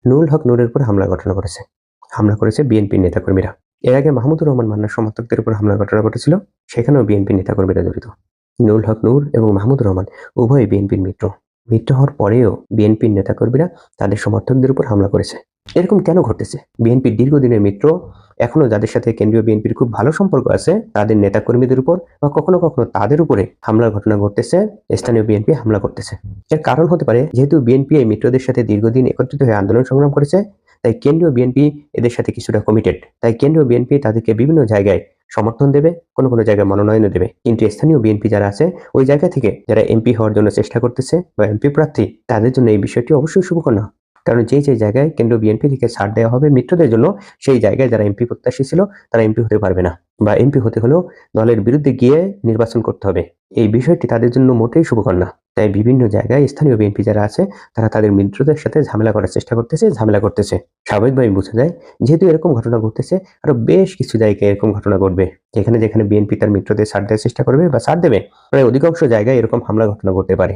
নুরুল হক নূরের উপর হামলার ঘটনা ঘটেছে। হামলা করেছে বিএনপির নেতাকর্মীরা। এর আগে মাহমুদুর রহমান মান্নার সমর্থকদের উপর হামলার ঘটনা ঘটেছিল, সেখানেও বিএনপির নেতাকর্মীরা জড়িত। নুরুল হক নূর এবং মাহমুদুর রহমান উভয়ই বিএনপির মিত্র। মিত্র হওয়ার পরেও বিএনপির নেতাকর্মীরা তাদের সমর্থকদের উপর হামলা করেছে। এরকম কেন ঘটতেছে? বিএনপির দীর্ঘদিনের মিত্র, এখনো যাদের সাথে কেন্দ্রীয় বিএনপির খুব ভালো সম্পর্ক আছে, তাদের নেতাকর্মীদের উপর বা কখনো কখনো তাদের উপরে হামলার ঘটনা ঘটতেছে, স্থানীয় বিএনপি হামলা করতেছে। এর কারণ হতে পারে, যেহেতু বিএনপি এই মিত্রদের সাথে দীর্ঘদিন একত্রিত হয়ে আন্দোলন সংগ্রাম করেছে, তাই কেন্দ্রীয় বিএনপি এদের সাথে কিছুটা কমিটেড। তাই কেন্দ্রীয় বিএনপি তাদেরকে বিভিন্ন জায়গায় সমর্থন দেবে, কোনো কোনো জায়গায় মনোনয়ন দেবে। কিন্তু স্থানীয় বিএনপি যারা আছে, ওই জায়গা থেকে যারা এমপি হওয়ার জন্য চেষ্টা করতেছে বা এমপি প্রার্থী, তাদের জন্য এই বিষয়টি অবশ্যই শুভকর না। কারণ যে জায়গায় কেন্দ্রীয় বিএনপি থেকে ছাড় দেওয়া হবে মিত্রদের জন্য, সেই জায়গায় যারা এমপি প্রত্যাশী ছিল তারা এমপি হতে পারবে না, বা এমপি হতে হলেও দলের বিরুদ্ধে গিয়ে নির্বাচন করতে হবে। এই বিষয়টি তাদের জন্য মোটেই শুভকর না। তাই বিভিন্ন জায়গায় স্থানীয় বিএনপি যারা আছে, তারা তাদের মিত্রদের সাথে ঝামেলা করার চেষ্টা করতেছে। স্বাভাবিকভাবে বোঝা যায়, যেহেতু এরকম ঘটনা ঘটতেছে, আরো বেশ কিছু জায়গায় এরকম ঘটনা ঘটবে। যেখানে যেখানে বিএনপি তার মিত্রদের ছাড় দেওয়ার চেষ্টা করবে বা ছাড় দেবে, প্রায় অধিকাংশ জায়গায় এরকম হামলা ঘটনা ঘটতে পারে।